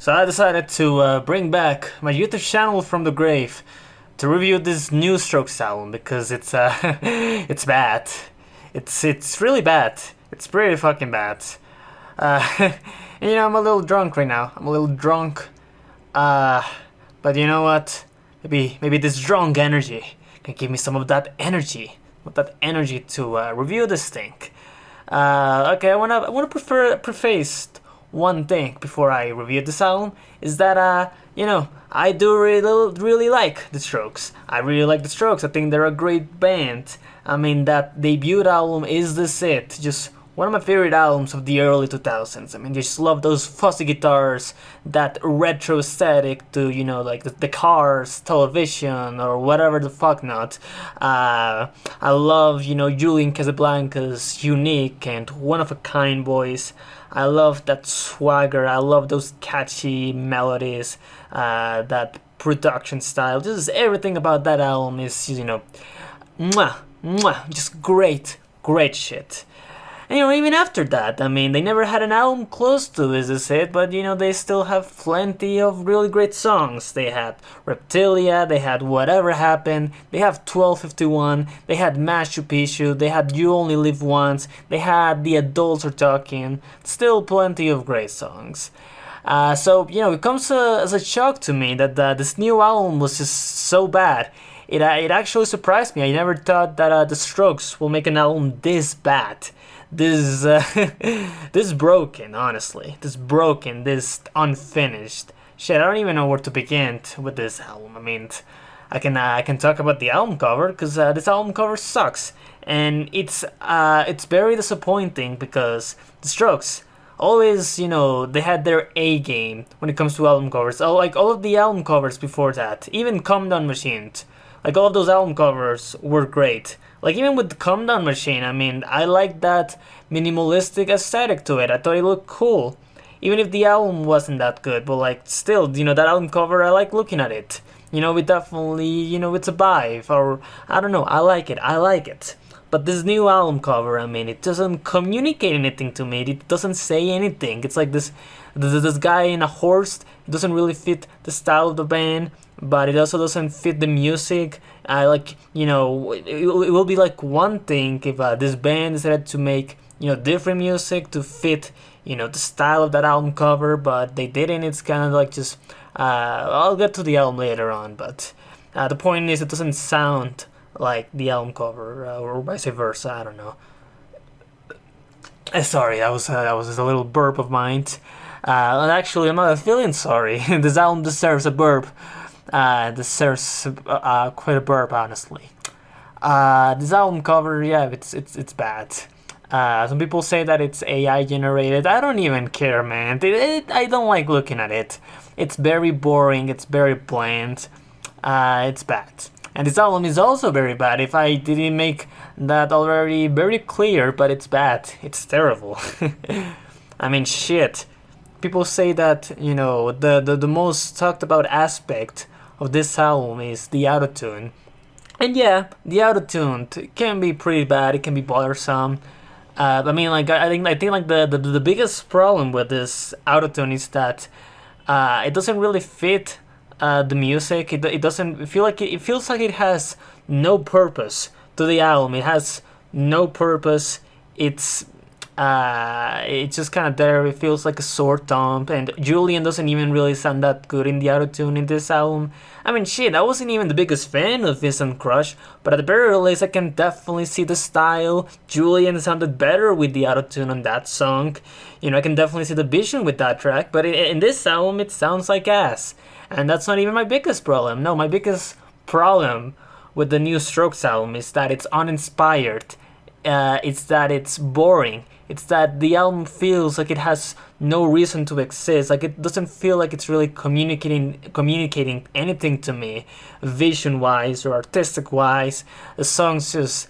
So I decided to bring back my YouTube channel from the grave to review this new Strokes album because it's it's bad. It's really bad. It's pretty fucking bad. Uh, and I'm a little drunk right now. I'm a little drunk. But you know what? Maybe this drunk energy can give me some of that energy, to review this thing. Okay, I wanna preface one thing before I review this album is that I do really like the Strokes. I really like the Strokes. I think they're a great band. I mean, that debut album Is This It? Just one of my favorite albums of the early 2000s. I mean, just love those fuzzy guitars, that retro aesthetic to, like the cars, television, or whatever the fuck not. I love, Julian Casablanca's unique and one-of-a-kind voice. I love that swagger. I love those catchy melodies, that production style. Just everything about that album is, mwah, mwah, just great shit. And even after that, I mean, they never had an album close to Is This It, but they still have plenty of really great songs. They had Reptilia, they had Whatever Happened, they have 1251, they had Machu Picchu, they had You Only Live Once, they had The Adults Are Talking, still plenty of great songs. So it comes as a shock to me that this new album was just so bad. It actually surprised me. I never thought that the Strokes will make an album this bad. This broken, honestly. This unfinished. Shit, I don't even know where to begin with this album. I mean, I can talk about the album cover because this album cover sucks, and it's very disappointing because the Strokes always, they had their A game when it comes to album covers. Like all of the album covers before that, even Calm Down Machine, like all of those album covers were great. Like even with the Calm Down Machine, I mean, I like that minimalistic aesthetic to it. I thought it looked cool, even if the album wasn't that good. But like still, that album cover, I like looking at it. It definitely, it's a vibe, or I don't know. I like it. But this new album cover, I mean, it doesn't communicate anything to me. It doesn't say anything. It's like this guy in a horse. It doesn't really fit the style of the band, but it also doesn't fit the music. It will be like one thing if this band decided to make, different music to fit, the style of that album cover, but they didn't. It's kind of like just, I'll get to the album later on, but the point is it doesn't sound like the album cover, or vice versa. I don't know. Sorry, that was just a little burp of mine. And actually, I'm not feeling sorry. This album deserves a burp. Deserves quite a burp, honestly. This album cover, yeah, it's bad. Some people say that it's AI generated. I don't even care, man. I don't like looking at it. It's very boring. It's very bland. It's bad. And this album is also very bad. If I didn't make that already very clear, but it's bad. It's terrible. I mean, shit. People say that, the most talked about aspect of this album is the autotune. And yeah, the autotune can be pretty bad. It can be bothersome. I mean, like, I think like the biggest problem with this autotune is that it doesn't really fit the music. It doesn't feel like it feels like it has no purpose to the album. It has no purpose. It's just kind of there. It feels like a sore thump, and Julian doesn't even really sound that good in the autotune in this album. I mean, shit, I wasn't even the biggest fan of Instant Crush, but at the very least, I can definitely see the style. Julian sounded better with the autotune on that song. I can definitely see the vision with that track, but in this album, it sounds like ass. And that's not even my biggest problem. No, my biggest problem with the new Strokes album is that it's uninspired. It's that it's boring. It's that the album feels like it has no reason to exist. Like it doesn't feel like it's really communicating anything to me, vision-wise or artistic-wise. The songs just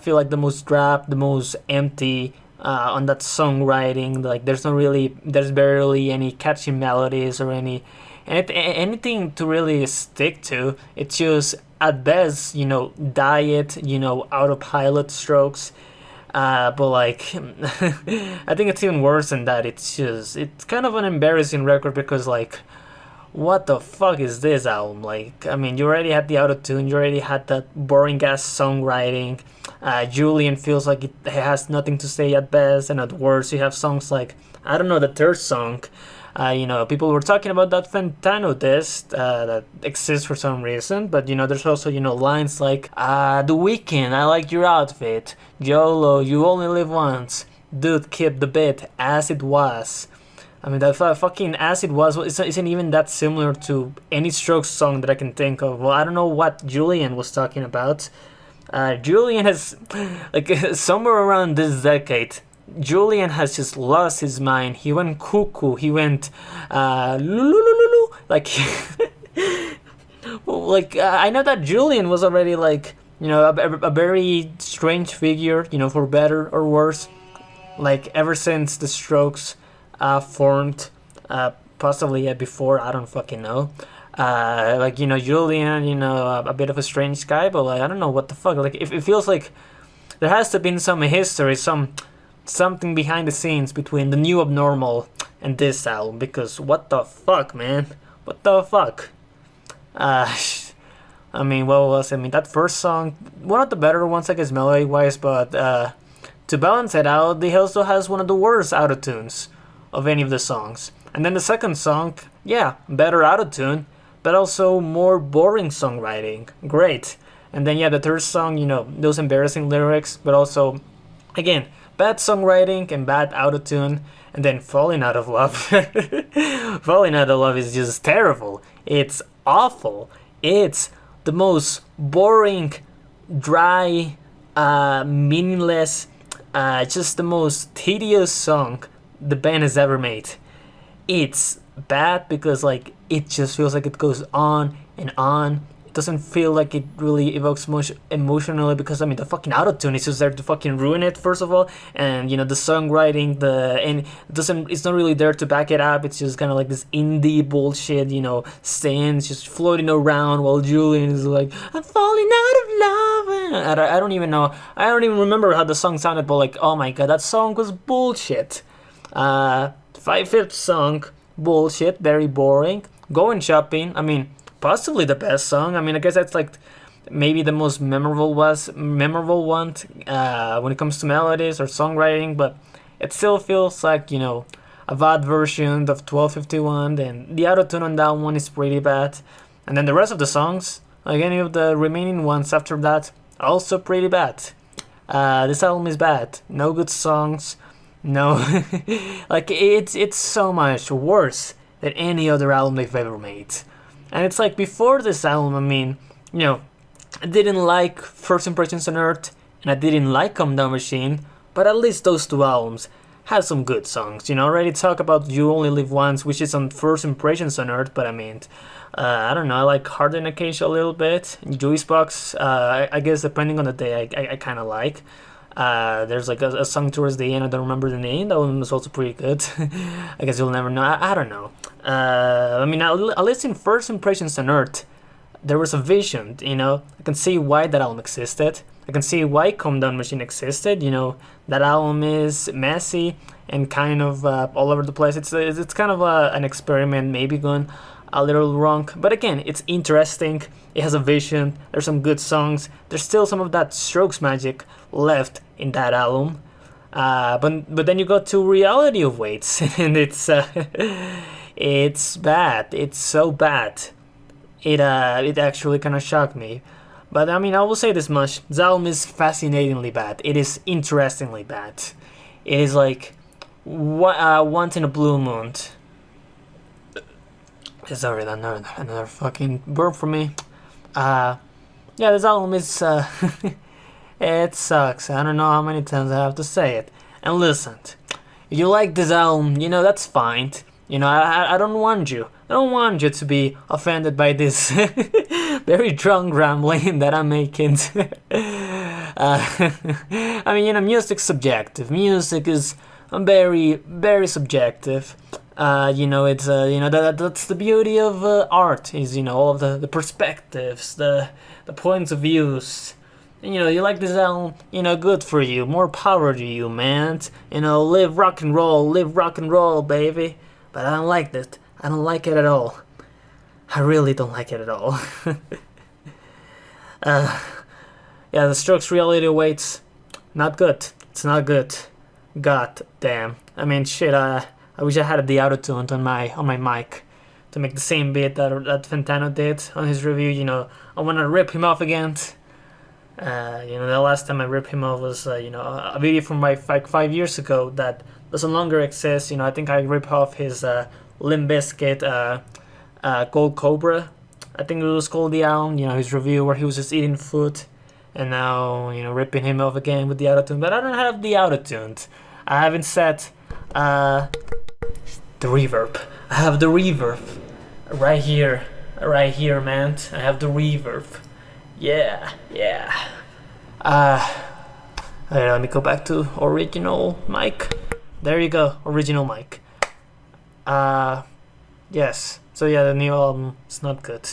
feel like the most drab, the most empty on that songwriting. Like there's barely any catchy melodies or anything to really stick to. It's just at best, diet, autopilot Strokes. But like, I think it's even worse than that. It's kind of an embarrassing record because like, what the fuck is this album? Like, I mean, you already had the auto tune, you already had that boring ass songwriting. Julian feels like it has nothing to say at best, and at worst, you have songs like, I don't know, the third song. People were talking about that Fentano test that exists for some reason, but there's also lines like, "The Weekend, I like your outfit. YOLO, you only live once. Dude, keep the bit as it was." I mean, that fucking as it was isn't even that similar to any Strokes song that I can think of. Well, I don't know what Julian was talking about. Julian has, like, somewhere around this decade, Julian has just lost his mind. He went cuckoo. He went, lulu, like, like, I know that Julian was already, like, a very strange figure, for better or worse. Like, ever since the Strokes formed, possibly before, I don't fucking know. Julian, a bit of a strange guy, but like, I don't know what the fuck. Like, it feels like there has to have been some history, something behind the scenes between the New Abnormal and this album, because what the fuck, man? What the fuck? I mean, that first song, one of the better ones, I guess, melody-wise, but to balance it out, he also has one of the worst auto-tunes of any of the songs. And then the second song, yeah, better auto-tune, but also more boring songwriting. Great. And then, yeah, the third song, those embarrassing lyrics, but also, again, bad songwriting and bad autotune, and then Falling Out of Love. Falling Out of Love is just terrible. It's awful. It's the most boring, dry, meaningless, just the most tedious song the band has ever made. It's bad because, like, it just feels like it goes on and on. It doesn't feel like it really evokes much emotionally because, I mean, the fucking autotune is just there to fucking ruin it, first of all. And, the songwriting, it's not really there to back it up. It's just kind of like this indie bullshit, stands just floating around while Julian is like, I'm falling out of love. And I don't even know. I don't even remember how the song sounded, but, like, oh my god, that song was bullshit. 5/5 song, bullshit, very boring. Going Shopping, I mean, possibly the best song. I mean, I guess that's like maybe the most memorable one when it comes to melodies or songwriting, but it still feels like, a bad version of 1251, and the autotune on that one is pretty bad. And then the rest of the songs, like any of the remaining ones after that, also pretty bad. This album is bad. No good songs. No, like, it's so much worse than any other album they've ever made. And it's like, before this album, I mean, I didn't like First Impressions on Earth, and I didn't like Calm Down Machine, but at least those two albums had some good songs. I already talk about You Only Live Once, which is on First Impressions on Earth, but I mean, I don't know, I like Hard in Acacia a little bit. Juicebox, I guess depending on the day, I kind of like. There's like a song towards the end, I don't remember the name, that one was also pretty good. I guess you'll never know, I don't know. I mean, at least in First Impressions on Earth, there was a vision, I can see why that album existed. I can see why Calm Down Machine existed, that album is messy and kind of all over the place. It's kind of an experiment, maybe gone a little wrong, but again, it's interesting. It has a vision. There's some good songs. There's still some of that Strokes magic left in that album. But then you go to Reality of Weights, and it's bad. It's so bad. It actually kind of shocked me. But I mean, I will say this much: this album is fascinatingly bad. It is interestingly bad. It is like Once in a Blue Moon. Sorry, another fucking burp for me. Yeah, this album is it sucks. I don't know how many times I have to say it. And listen, if you like this album, that's fine. I don't want you. I don't want you to be offended by this very drunk rambling that I'm making. I mean, music's subjective. Music is very, very subjective. It's that's the beauty of art, is all of the perspectives, the points of views, you like this album, good for you. More power to you, man. Live rock and roll, baby. But I don't like that. I don't like it at all. I really don't like it at all. Yeah, the Strokes reality awaits. Not good. It's not good. God damn. I mean, shit. I wish I had the auto-tuned on my mic to make the same beat that Fantano did on his review. I want to rip him off again. The last time I ripped him off was a video from like 5 years ago that doesn't longer exist. I think I ripped off his Limp Bizkit Gold Cobra. I think it was called the album. His review where he was just eating food, and now ripping him off again with the autotune. But I don't have the autotune. I haven't set the reverb. I have the reverb right here, man. I have the reverb. Yeah. Let me go back to original mic. There you go, original mic. Yes. So yeah, the new album is not good.